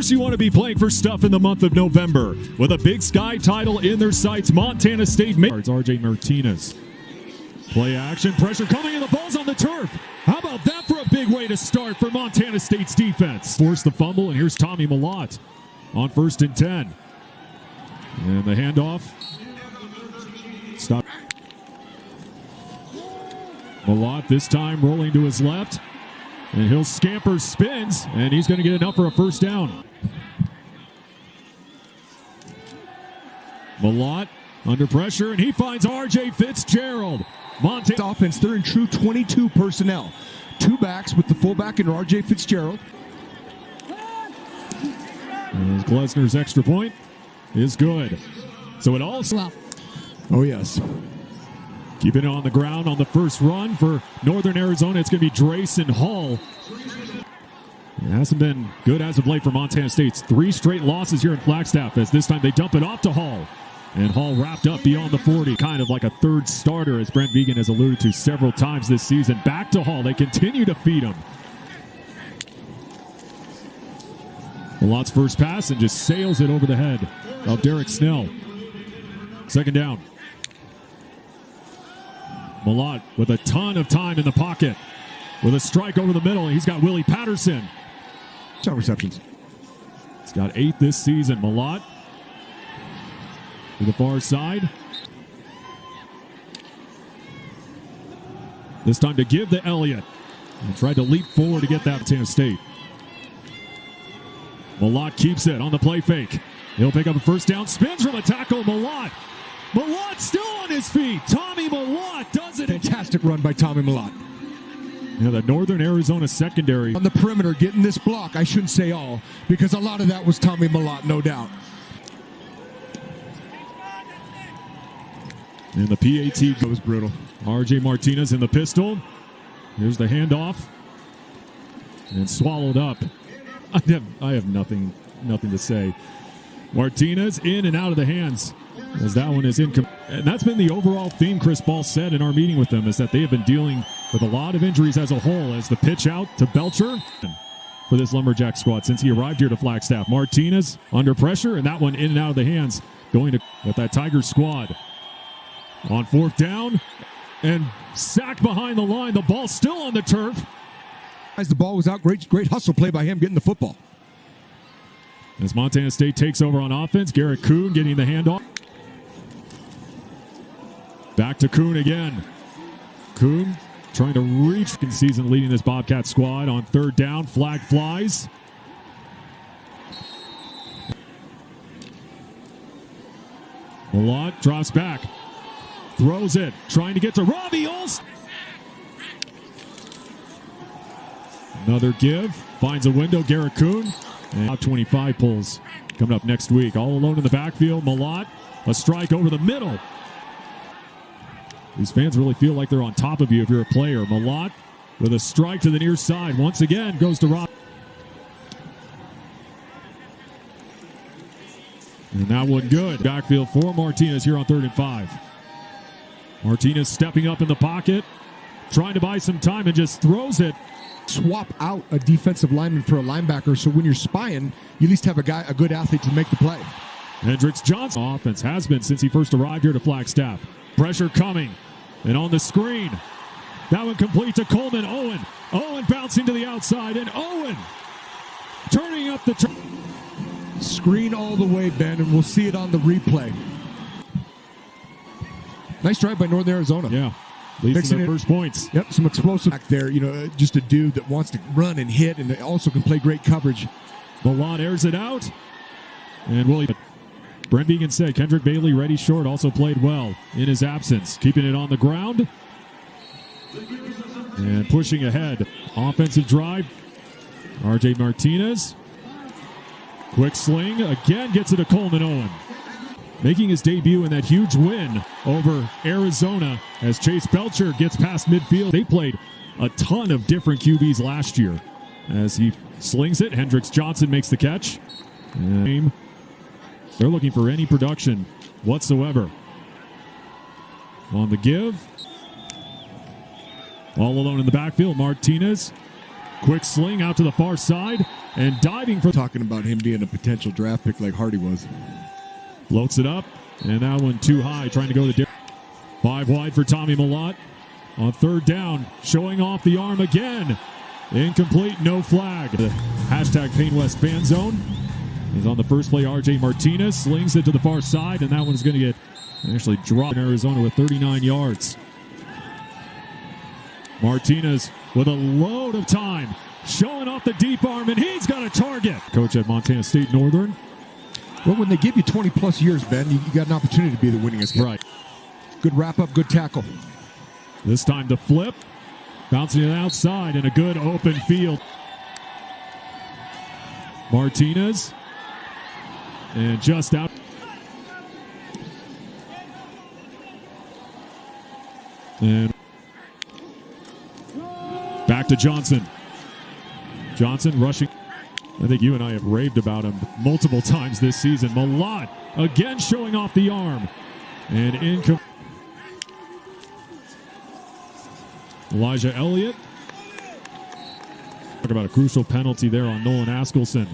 course you want to be playing for stuff in the month of November. With a Big Sky title in their sights, Montana State guards RJ Martinez. Play action, pressure coming, and the ball's on the turf. How about that for a big way to start for Montana State's defense? Force the fumble, and here's Tommy Mellott on 1st and 10. And the handoff. Stop. Mellott this time rolling to his left. And he'll scamper, spins, and he's going to get enough for a first down. Mellott under pressure, and he finds R.J. Fitzgerald. Montana offense, they're in true 22 personnel. 2 backs with the fullback and R.J. Fitzgerald. And Glesner's extra point is good. So it also... Oh, yes. Keeping it on the ground on the first run for Northern Arizona. It's going to be Drayson Hall. It hasn't been good as of late for Montana State's 3 straight losses here in Flagstaff, as this time they dump it off to Hall. And Hall wrapped up beyond the 40, kind of like a third starter, as Brent Vigen has alluded to several times this season. Back to Hall. They continue to feed him. Mellott's first pass and just sails it over the head of Derek Snell. 2nd down. Mellott with a ton of time in the pocket. With a strike over the middle, he's got Willie Patterson. 10 receptions. He's got 8 this season. Mellott to the far side. This time to give to Elliott. And tried to leap forward to get that Montana State. Mellott keeps it on the play fake. He'll pick up a first down. Spins from a tackle. Mellott. Mellott still on his feet. Tommy Mellott does it. Fantastic run by Tommy Mellott. Yeah, the Northern Arizona secondary. On the perimeter, getting this block, I shouldn't say all, because a lot of that was Tommy Mellott, no doubt. And the PAT goes brutal. RJ Martinez in the pistol. Here's the handoff. And swallowed up. I have nothing to say. Martinez in and out of the hands, as that one is incomplete. And that's been the overall theme Chris Ball said in our meeting with them, is that they have been dealing with a lot of injuries as a whole, as the pitch out to Belcher for this Lumberjack squad since he arrived here to Flagstaff. Martinez under pressure, and that one in and out of the hands going to with that Tiger squad. On 4th down, and sacked behind the line. The ball still on the turf. As the ball was out, great hustle play by him getting the football. As Montana State takes over on offense, Garrett Kuhn getting the handoff. Back to Kuhn again. Kuhn trying to reach the season, leading this Bobcat squad on 3rd down. Flag flies. Mellott drops back. Throws it. Trying to get to Robbie Olson. Another give. Finds a window. Garrett Kuhn. And top 25 pulls coming up next week. All alone in the backfield. Mellott. A strike over the middle. These fans really feel like they're on top of you if you're a player. Mellott with a strike to the near side. Once again goes to Rob. And that one good. Backfield for Martinez here on 3rd and 5. Martinez stepping up in the pocket. Trying to buy some time and just throws it. Swap out a defensive lineman for a linebacker, so when you're spying, you at least have a good athlete to make the play. Hendricks Johnson. Offense has been since he first arrived here to Flagstaff. Pressure coming. And on the screen, that one complete to Coleman Owen. Owen bouncing to the outside, and Owen turning up the screen all the way, Ben, and we'll see it on the replay. Nice drive by Northern Arizona. Yeah. Leads to their first points. Yep, some explosive back there. You know, just a dude that wants to run and hit and also can play great coverage. Mellott airs it out. And Willie. Brent Vigen said Kendrick Bailey, ready short, also played well in his absence. Keeping it on the ground. And pushing ahead. Offensive drive. RJ Martinez. Quick sling. Again gets it to Coleman Owen. Making his debut in that huge win over Arizona as Chase Belcher gets past midfield. They played a ton of different QBs last year. As he slings it, Hendricks Johnson makes the catch. And they're looking for any production whatsoever. On the give. All alone in the backfield, Martinez. Quick sling out to the far side. and diving for Talking about him being a potential draft pick like Hardy was. floats it up, and that one too high, trying to go to Derek. 5 wide for Tommy Mellott on third down, showing off the arm again. Incomplete, no flag. The hashtag Pain West fan zone is on the first play. RJ Martinez slings it to the far side, and that one's going to get actually dropped in Arizona with 39 yards. Martinez with a load of time, showing off the deep arm, and he's got a target. Coach at Montana State Northern. Well, when they give you 20-plus years, Ben, you got an opportunity to be the winningest guy. Right. Good wrap-up, good tackle. This time to flip. Bouncing it outside in a good open field. Martinez. And just out. And back to Johnson. Johnson rushing. I think you and I have raved about him multiple times this season. Mellott again showing off the arm. And incomplete. Elijah Elliott. Talk about a crucial penalty there on Nolan Askelson.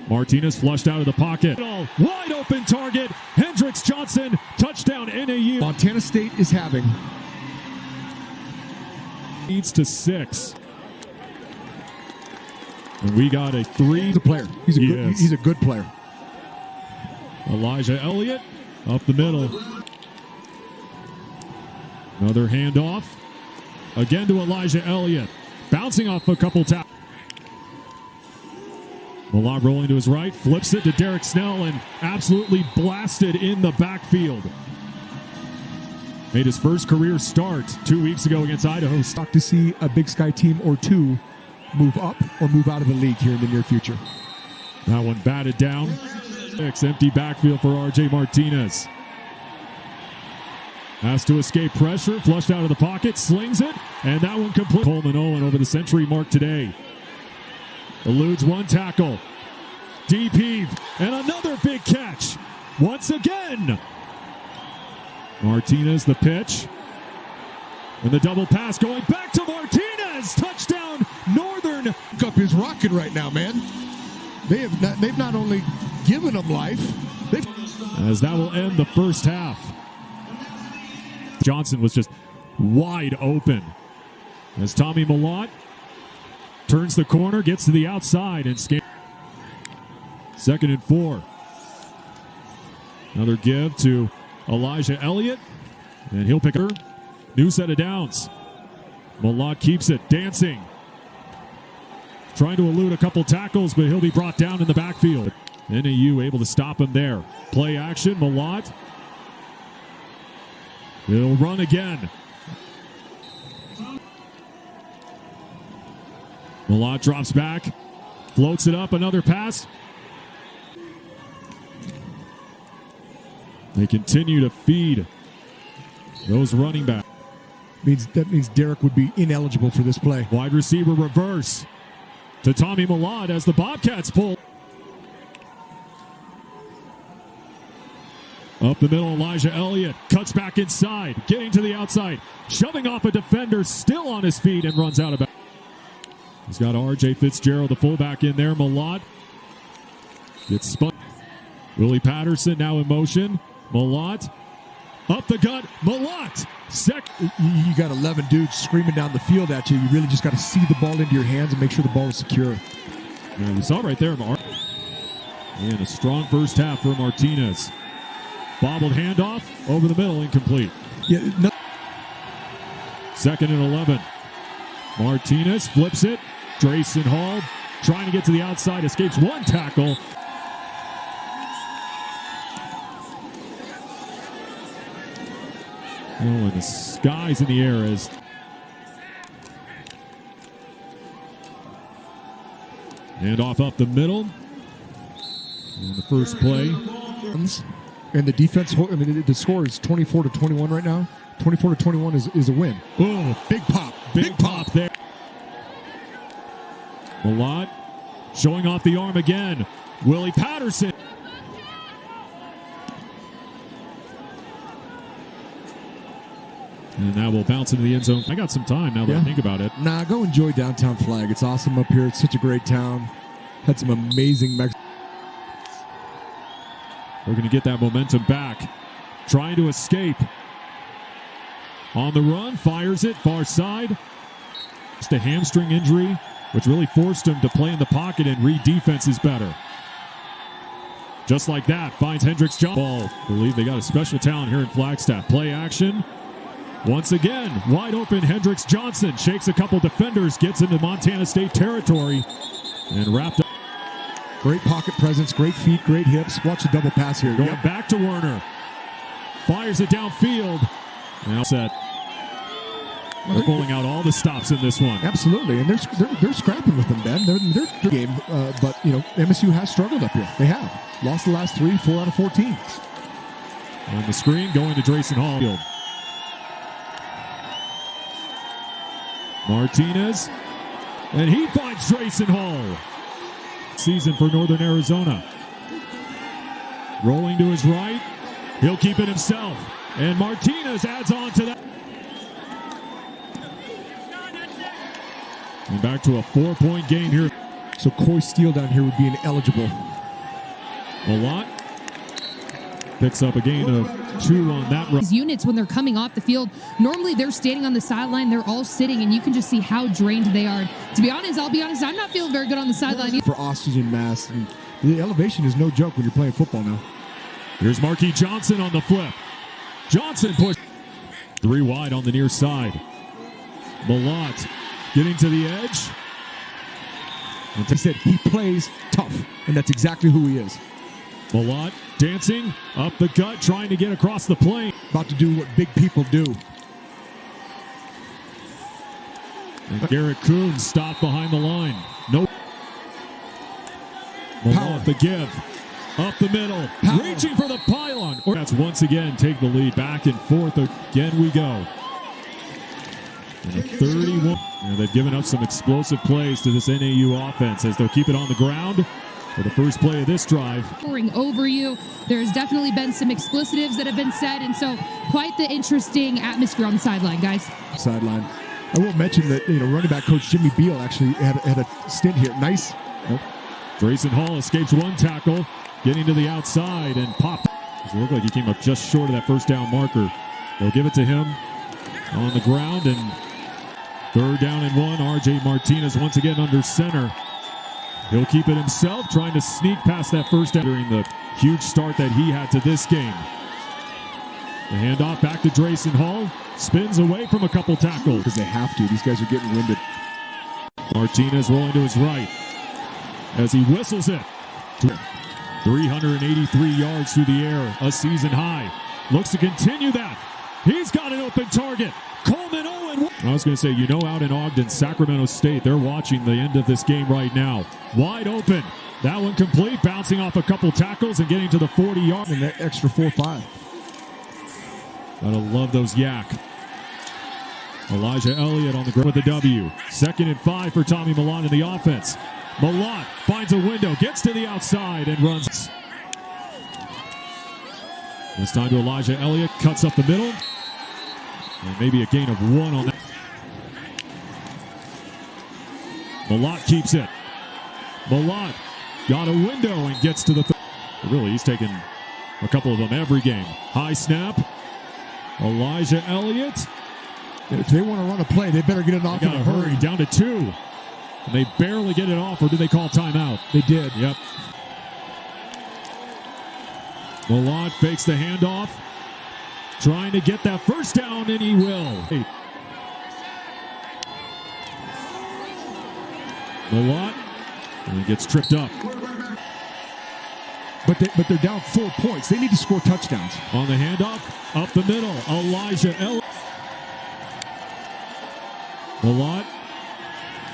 Martinez flushed out of the pocket. Wide open target. Hendricks Johnson. Touchdown NAU. Montana State is having. Leads to 6. And we got a 3. He's a player. He's a good player. Elijah Elliott up the middle. Another handoff. Again to Elijah Elliott. Bouncing off a couple taps. Mellott rolling to his right. Flips it to Derek Snell and absolutely blasted in the backfield. Made his first career start 2 weeks ago against Idaho State. Talk to see a Big Sky team or two move up or move out of the league here in the near future. That one batted down. Empty backfield for RJ Martinez. Has to escape pressure, flushed out of the pocket, slings it, and that one complete. Coleman Owen over the century mark today. Eludes one tackle. Deep heave, and another big catch. Once again. Martinez the pitch. And the double pass going back to Martinez. Touchdown, Northern. Cup is rocking right now, man. They've not only given them life, as that will end the first half. Johnson was just wide open as Tommy Mellott turns the corner, gets to the outside, and scans. 2nd and 4. Another give to Elijah Elliott, and he'll pick her. New set of downs. Mellott keeps it, dancing. Trying to elude a couple tackles, but he'll be brought down in the backfield. NAU able to stop him there. Play action, Mellott. He'll run again. Mellott drops back, floats it up, another pass. They continue to feed those running backs. That means Derek would be ineligible for this play. Wide receiver reverse to Tommy Mellott as the Bobcats pull. Up the middle, Elijah Elliott cuts back inside, getting to the outside, shoving off a defender, still on his feet, and runs out of bounds. He's got R.J. Fitzgerald, the fullback, in there. Mellott gets spun. Willie Patterson now in motion. Mellott up the gut. Mellott. You got 11 dudes screaming down the field at you. You really just got to see the ball into your hands and make sure the ball is secure. Yeah, we saw right there, and a strong first half for Martinez. Bobbled handoff over the middle, incomplete. Yeah, no. 2nd and 11. Martinez flips it. Drayson Hall trying to get to the outside, escapes one tackle. Oh, and the sky's in the air as handoff up the middle. And the first play. And the defense, the score is 24-21 right now. 24-21 is a win. Oh, big pop. Big pop there. Mellott showing off the arm again. Willie Patterson. And that will bounce into the end zone. I got some time now that I think about it. Nah, go enjoy downtown Flag. It's awesome up here. It's such a great town. Had some amazing We're going to get that momentum back. Trying to escape. On the run, fires it, far side. Just a hamstring injury, which really forced him to play in the pocket and read defenses better. Just like that, finds Hendricks Johnson. Ball. Believe they got a special talent here in Flagstaff. Play action. Once again, wide open Hendricks Johnson. Shakes a couple defenders, gets into Montana State territory, and wrapped up. Great pocket presence, great feet, great hips. Watch the double pass here. Going back to Werner. Fires it downfield. Now set. They're pulling out all the stops in this one. Absolutely, and they're scrapping with them, Ben. They're game, but you know MSU has struggled up here. They have lost the last 4 out of 14. On the screen, going to Drayson Hall. Martinez, and he finds Drayson Hall. Season for Northern Arizona. Rolling to his right, he'll keep it himself, and Martinez adds on to that. And back to a 4-point game here. So Coy Steele down here would be ineligible. Malott picks up a gain of 2 on that run. These units, when they're coming off the field, normally they're standing on the sideline, they're all sitting, and you can just see how drained they are. To be honest, I'll be honest, I'm not feeling very good on the sideline. For oxygen mask, and the elevation is no joke when you're playing football now. Here's Marquis Johnson on the flip. Johnson push 3 wide on the near side. Malott getting to the edge. And he said he plays tough, and that's exactly who he is. Malott dancing up the gut, trying to get across the plane. About to do what big people do. And Garrett Kuhn stopped behind the line. Nope. Malott the give. Up the middle. Power. Reaching for the pylon. That's once again take the lead. Back and forth again we go. And a 31. They've given up some explosive plays to this NAU offense as they'll keep it on the ground for the first play of this drive. Pouring over you. There's definitely been some expletives that have been said, and so quite the interesting atmosphere on the sideline, guys. Sideline. I will mention that running back coach Jimmy Beal actually had a stint here. Nice. Nope. Drayson Hall escapes one tackle, getting to the outside and popped. It looked like he came up just short of that first down marker. They'll give it to him on the ground, and 3rd down and 1. RJ Martinez once again under center. He'll keep it himself, trying to sneak past that first down during the huge start that he had to this game. The handoff back to Drayson Hall. Spins away from a couple tackles. Because they have to. These guys are getting winded. Martinez rolling to his right as he whistles it. 383 yards through the air, a season high. Looks to continue that. He's got an open target. Coleman Owen. I was going to say, out in Ogden, Sacramento State, they're watching the end of this game right now. Wide open. That one complete, bouncing off a couple tackles and getting to the 40 yards. And that extra 4-5. Gotta love those yak. Elijah Elliott on the ground with the W. 2nd and 5 for Tommy Malott in the offense. Malott finds a window, gets to the outside and runs. This time to Elijah Elliott, cuts up the middle. And maybe a gain of 1 on that. Malott keeps it. Malott got a window and gets to the really, he's taken a couple of them every game. High snap. Elijah Elliott. If they want to run a play, they better get it off in a hurry. Down to 2. And they barely get it off, or did they call timeout? They did. Yep. Malott fakes the handoff. Trying to get that first down, and he will. Malott, and he gets tripped up. But they're down 4 points. They need to score touchdowns. On the handoff, up the middle, Elijah Elliott. Malott,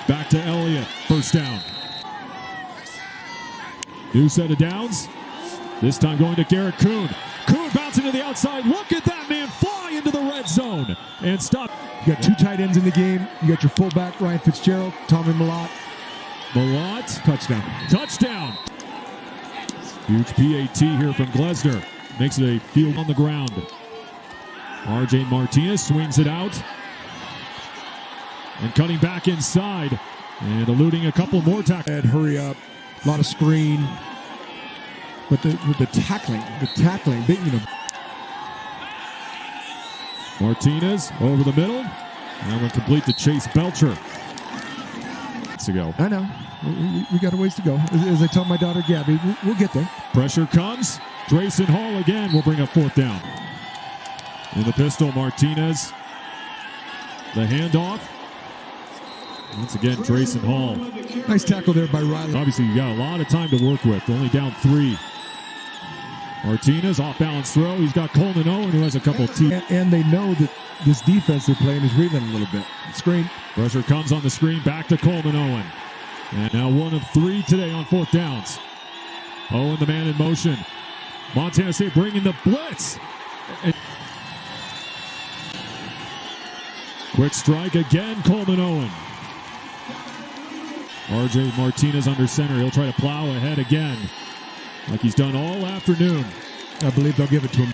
back to Elliott, first down. New set of downs. This time going to Garrett Kuhn. Kuhn bouncing to the outside. Look at that man fly into the red zone and stop. You got 2 tight ends in the game. You got your fullback, Ryan Fitzgerald, Tommy Malott. Malott. Touchdown. Touchdown. Huge PAT here from Glesner. Makes it a field on the ground. RJ Martinez swings it out. And cutting back inside. And eluding a couple more tackles. And hurry up. A lot of screen. But the tackling, they, Martinez over the middle. And we're complete to Chase Belcher. To go. I know. We got a ways to go. As I tell my daughter Gabby, we'll get there. Pressure comes. Drayson Hall again will bring up fourth down. In the pistol, Martinez. The handoff. Once again, Drayson Hall. Nice tackle there by Riley. Obviously, you got a lot of time to work with. Only down 3. Martinez, off-balance throw. He's got Coleman Owen, who has a couple of teeth. And they know that this defense they're playing is reeling a little bit. Screen. Pressure comes on the screen. Back to Coleman Owen. And now 1 of 3 today on fourth downs. Owen, the man in motion. Montana State bringing the blitz. Quick strike again, Coleman Owen. RJ Martinez under center. He'll try to plow ahead again, like he's done all afternoon. I believe they'll give it to him.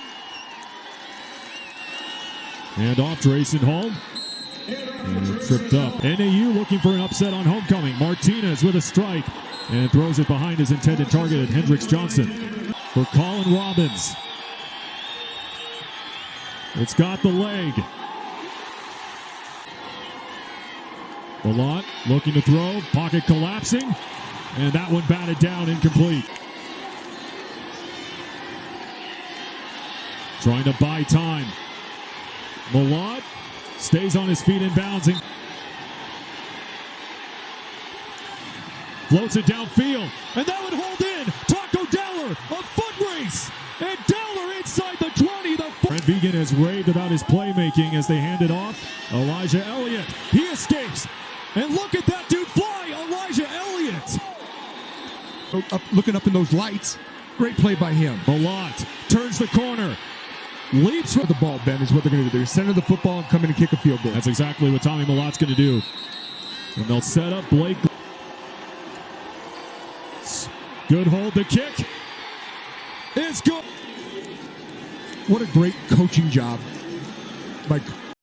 Hand off, Drayson Hall. And tripped up. NAU looking for an upset on homecoming. Martinez with a strike and throws it behind his intended target at Hendricks Johnson. For Colin Robbins. It's got the leg. Ballant looking to throw. Pocket collapsing. And that one batted down, incomplete. Trying to buy time. Ballant stays on his feet and bouncing. Floats it downfield. And that would hold in. Taco Dowler, a foot race. And Dowler inside the 20. Brent Vigen has raved about his playmaking as they hand it off. Elijah Elliott. He escapes. And look at that dude fly. Elijah Elliott. Looking up in those lights. Great play by him. Ballant turns the corner. Leaps for the ball, Ben, is what they're going to do. They're center the football and come in and kick a field goal. That's exactly what Tommy Malott's going to do. And they'll set up Blake. Good hold. The kick is good. What a great coaching job by